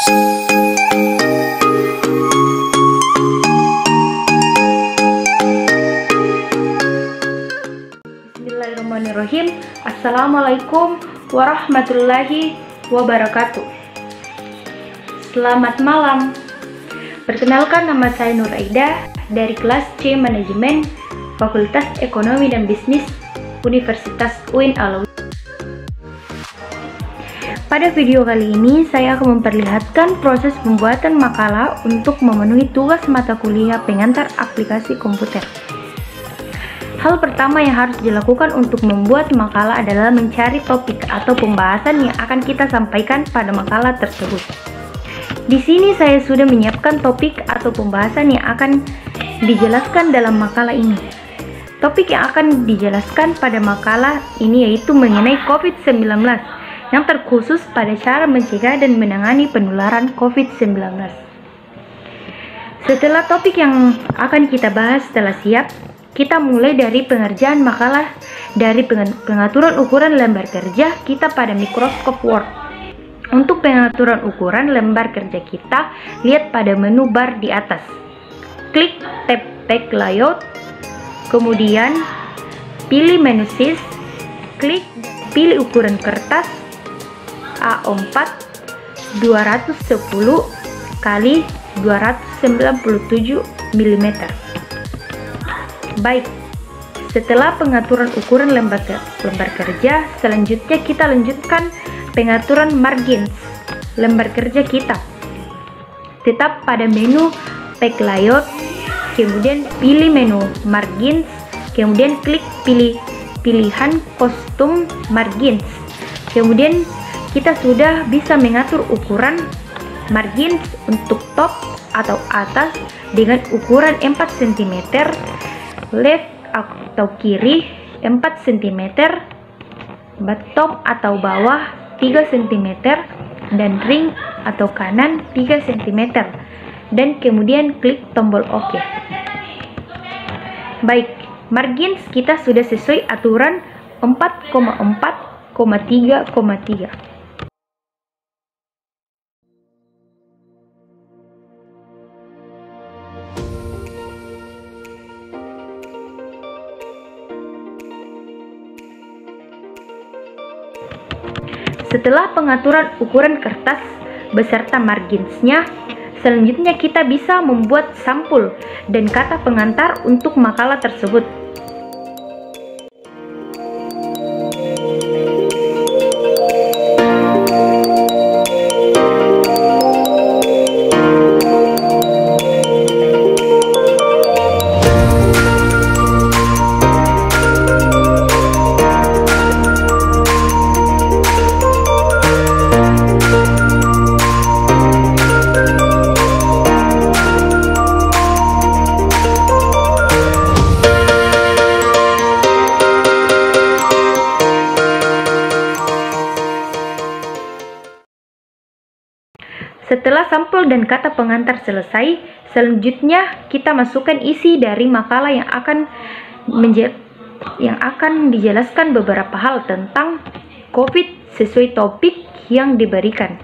Bismillahirrahmanirrahim. Assalamualaikum warahmatullahi wabarakatuh. Selamat malam. Perkenalkan, nama saya Nur Aida dari kelas C Manajemen Fakultas Ekonomi dan Bisnis Universitas UIN Alauddin. Pada video kali ini saya akan memperlihatkan proses pembuatan makalah untuk memenuhi tugas mata kuliah pengantar aplikasi komputer. Hal pertama yang harus dilakukan untuk membuat makalah adalah mencari topik atau pembahasan yang akan kita sampaikan pada makalah tersebut. Di sini saya sudah menyiapkan topik atau pembahasan yang akan dijelaskan dalam makalah ini. Topik yang akan dijelaskan pada makalah ini yaitu mengenai COVID-19 yang terkhusus pada cara mencegah dan menangani penularan COVID-19. Setelah topik yang akan kita bahas telah siap, kita mulai dari pengerjaan makalah dari pengaturan ukuran lembar kerja kita pada Microsoft Word. Untuk pengaturan ukuran lembar kerja kita, lihat pada menu bar di atas. Klik tab Text Layout, kemudian pilih menu Sheets, klik pilih ukuran kertas A4 210 kali 297 mm. Baik, setelah pengaturan ukuran lembar kerja, selanjutnya kita lanjutkan pengaturan margins lembar kerja kita. Tetap pada menu Text Layout, kemudian pilih menu Margins, kemudian klik pilih pilihan Custom Margins. Kemudian kita sudah bisa mengatur ukuran margins untuk top atau atas dengan ukuran 4 cm, left atau kiri 4 cm, bottom atau bawah 3 cm, dan ring atau kanan 3 cm, dan kemudian klik tombol OK. Baik, margins kita sudah sesuai aturan 4,4,3,3. Setelah pengaturan ukuran kertas beserta marginsnya, selanjutnya kita bisa membuat sampul dan kata pengantar untuk makalah tersebut. Setelah sampel dan kata pengantar selesai, selanjutnya kita masukkan isi dari makalah yang akan dijelaskan beberapa hal tentang COVID sesuai topik yang diberikan.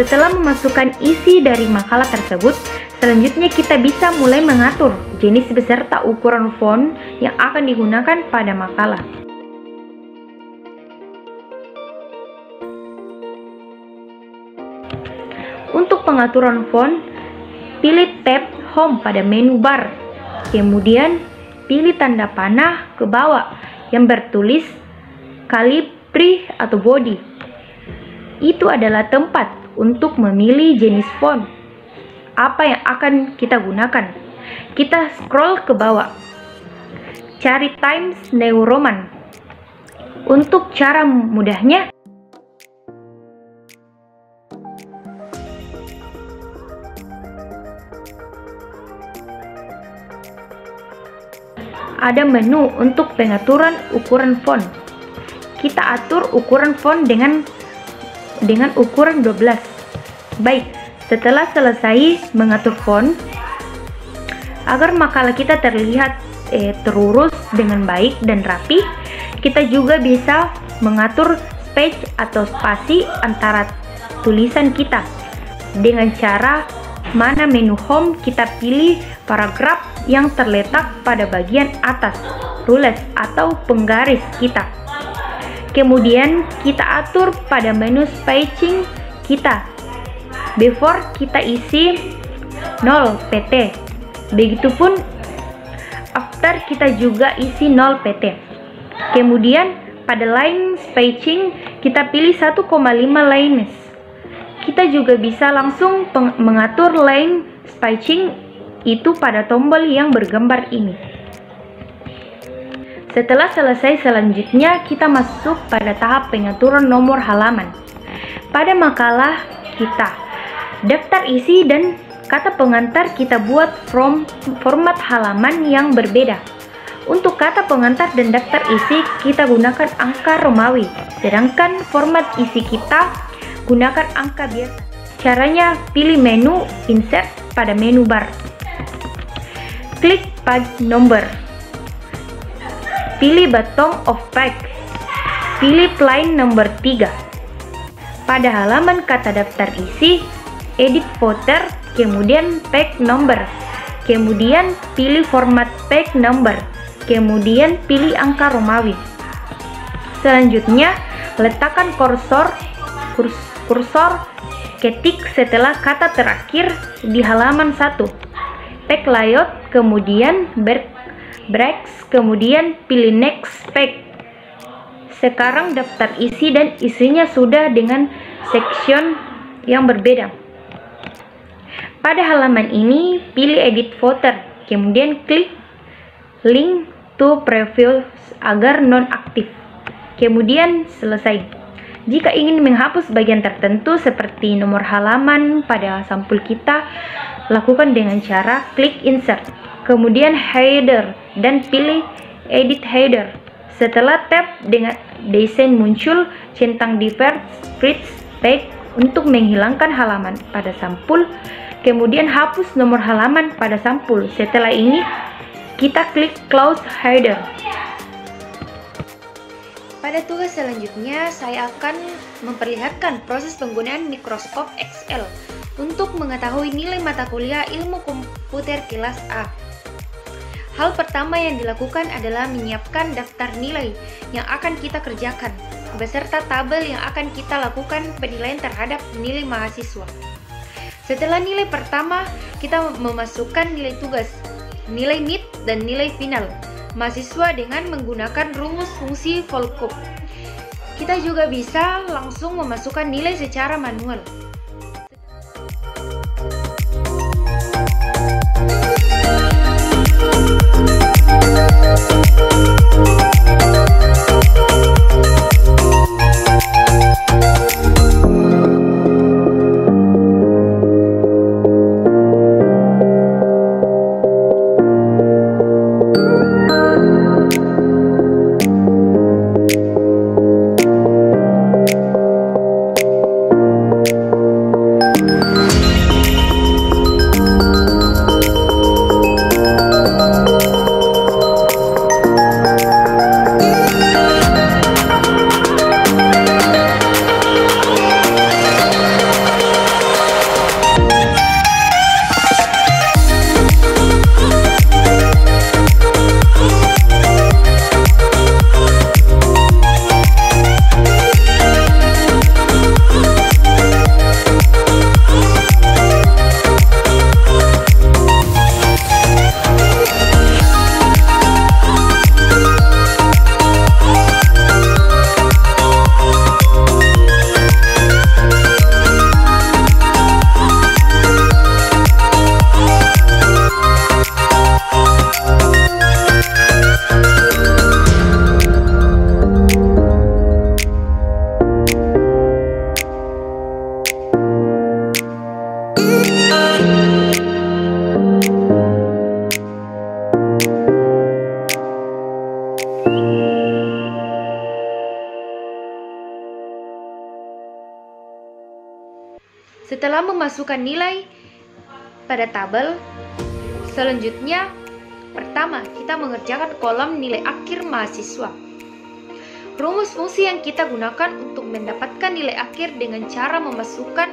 Setelah memasukkan isi dari makalah tersebut, selanjutnya kita bisa mulai mengatur jenis beserta ukuran font yang akan digunakan pada makalah. Untuk pengaturan font, pilih tab Home pada menu bar, kemudian pilih tanda panah ke bawah yang bertulis Calibri atau body. Itu adalah tempat untuk memilih jenis font apa yang akan kita gunakan. Kita scroll ke bawah, cari Times New Roman. Untuk cara mudahnya, ada menu untuk pengaturan ukuran font. Kita atur ukuran font dengan ukuran 12. Baik, setelah selesai mengatur font, agar makalah kita terlihat terurus dengan baik dan rapi, kita juga bisa mengatur space atau spasi antara tulisan kita dengan cara mana menu home kita pilih paragraf yang terletak pada bagian atas rules atau penggaris kita. Kemudian kita atur pada menu spacing kita. Before kita isi 0 pt. Begitupun after kita juga isi 0 pt. Kemudian pada line spacing kita pilih 1,5 lines. Kita juga bisa langsung mengatur line spacing itu pada tombol yang bergambar ini. Setelah selesai, selanjutnya kita masuk pada tahap pengaturan nomor halaman. Pada makalah kita, daftar isi dan kata pengantar kita buat format halaman yang berbeda. Untuk kata pengantar dan daftar isi kita gunakan angka Romawi, sedangkan format isi kita gunakan angka biasa. Caranya, pilih menu Insert pada menu bar. Klik page number. Pilih bottom of page. Pilih line nomor 3. Pada halaman kata daftar isi, edit footer, kemudian page number. Kemudian pilih format page number. Kemudian pilih angka Romawi. Selanjutnya, letakkan kursor ketik setelah kata terakhir di halaman 1. Page layout, kemudian breaks, kemudian pilih next page. Sekarang daftar isi dan isinya sudah dengan section yang berbeda. Pada halaman ini, pilih edit footer, kemudian klik link to preview agar non-aktif. Kemudian selesai. Jika ingin menghapus bagian tertentu seperti nomor halaman pada sampul kita, lakukan dengan cara klik insert, kemudian header dan pilih edit header. Setelah tab dengan desain muncul, centang di first page untuk menghilangkan halaman pada sampul, kemudian hapus nomor halaman pada sampul. Setelah ini, kita klik close header. Pada tugas selanjutnya, saya akan memperlihatkan proses penggunaan mikroskop Excel untuk mengetahui nilai mata kuliah ilmu komputer kelas A. Hal pertama yang dilakukan adalah menyiapkan daftar nilai yang akan kita kerjakan, beserta tabel yang akan kita lakukan penilaian terhadap nilai mahasiswa. Setelah nilai pertama, kita memasukkan nilai tugas, nilai mid, dan nilai final mahasiswa dengan menggunakan rumus fungsi VLOOKUP. Kita juga bisa langsung memasukkan nilai secara manual. Setelah memasukkan nilai pada tabel, selanjutnya pertama kita mengerjakan kolom nilai akhir mahasiswa. Rumus fungsi yang kita gunakan untuk mendapatkan nilai akhir dengan cara memasukkan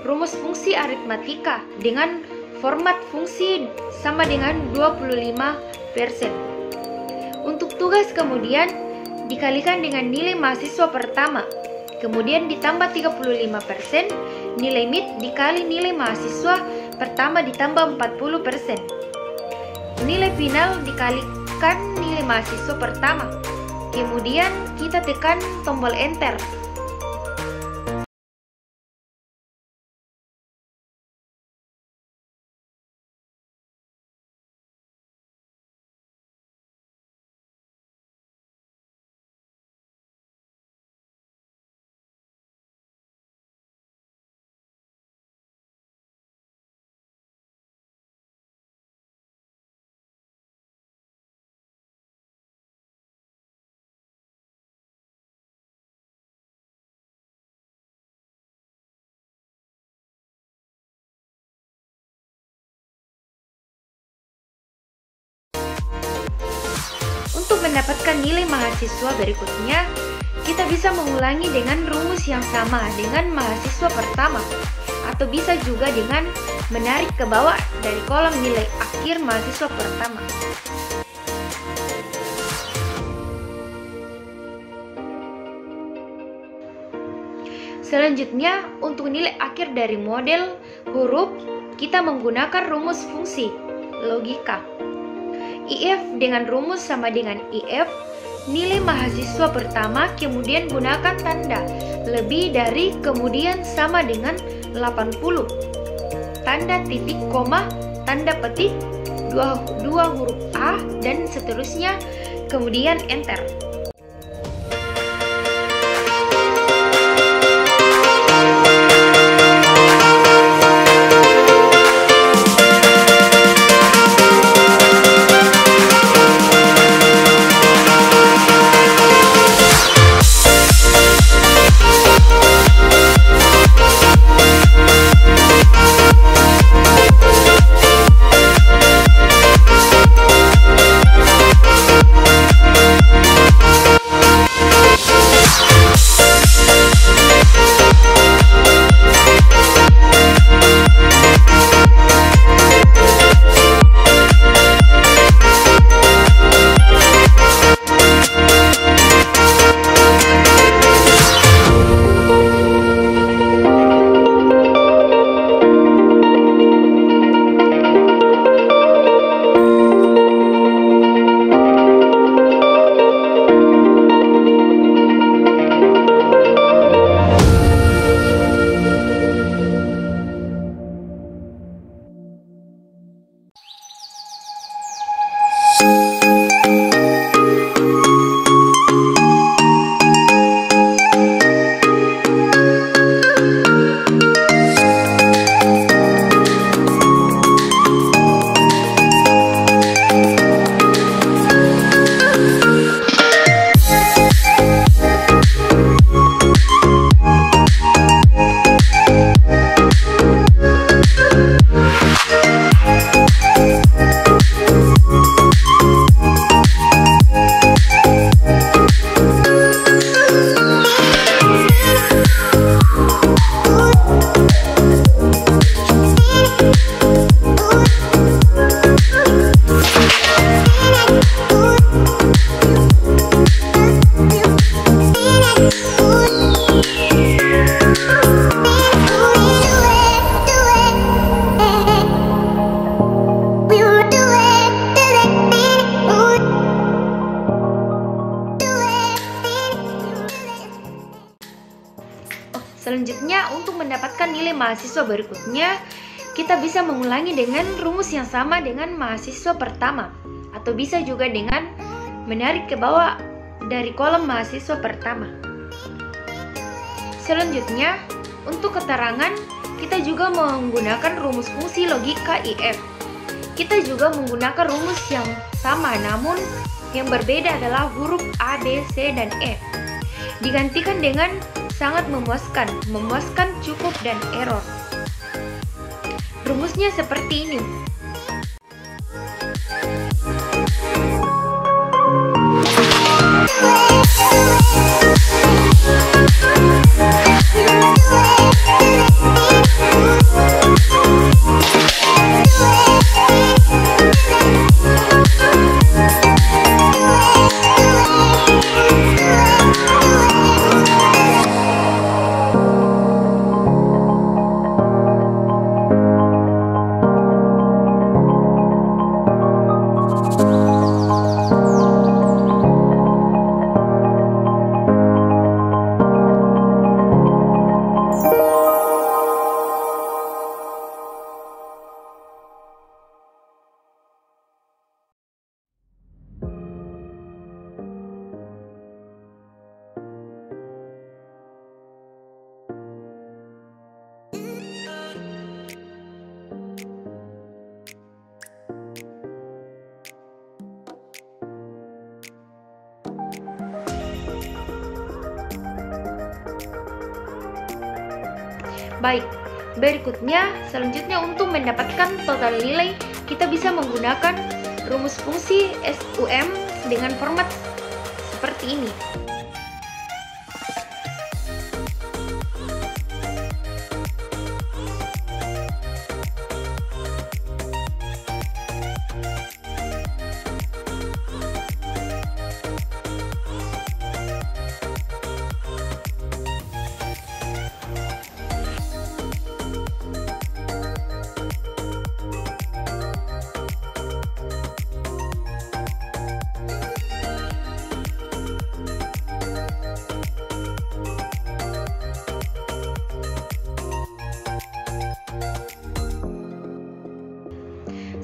rumus fungsi aritmatika dengan format fungsi sama dengan 25%. Untuk tugas kemudian dikalikan dengan nilai mahasiswa pertama, kemudian ditambah 35%, nilai MIT dikali nilai mahasiswa pertama ditambah 40%. Nilai final dikalikan nilai mahasiswa pertama. Kemudian kita tekan tombol enter. Untuk mendapatkan nilai mahasiswa berikutnya, kita bisa mengulangi dengan rumus yang sama dengan mahasiswa pertama, atau bisa juga dengan menarik ke bawah dari kolom nilai akhir mahasiswa pertama. Selanjutnya, untuk nilai akhir dari model huruf, kita menggunakan rumus fungsi logika. IF dengan rumus sama dengan IF, nilai mahasiswa pertama, kemudian gunakan tanda lebih dari, kemudian sama dengan 80, tanda titik koma, tanda petik, dua huruf A, dan seterusnya, kemudian enter. Selanjutnya, untuk mendapatkan nilai mahasiswa berikutnya, kita bisa mengulangi dengan rumus yang sama dengan mahasiswa pertama, atau bisa juga dengan menarik ke bawah dari kolom mahasiswa pertama. Selanjutnya, untuk keterangan, kita juga menggunakan rumus fungsi logika IF. Kita juga menggunakan rumus yang sama, namun yang berbeda adalah huruf A, B, C, dan E. Digantikan dengan sangat memuaskan, memuaskan, cukup, dan error. Rumusnya seperti ini. Baik, selanjutnya untuk mendapatkan total nilai, kita bisa menggunakan rumus fungsi SUM dengan format seperti ini.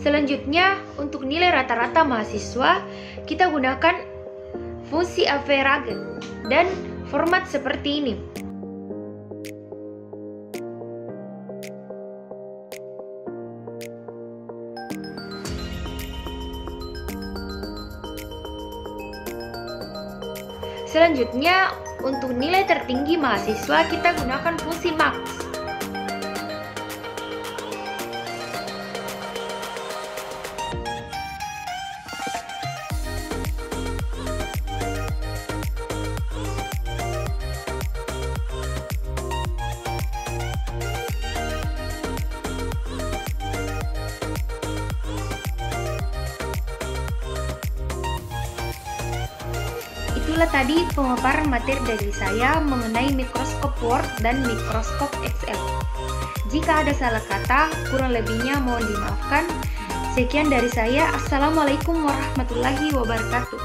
Selanjutnya, untuk nilai rata-rata mahasiswa, kita gunakan fungsi average dan format seperti ini. Selanjutnya, untuk nilai tertinggi mahasiswa, kita gunakan fungsi max. Itulah tadi pemaparan materi dari saya mengenai mikroskop Word dan mikroskop Excel. Jika ada salah kata, kurang lebihnya mohon dimaafkan. Sekian dari saya. Assalamualaikum warahmatullahi wabarakatuh.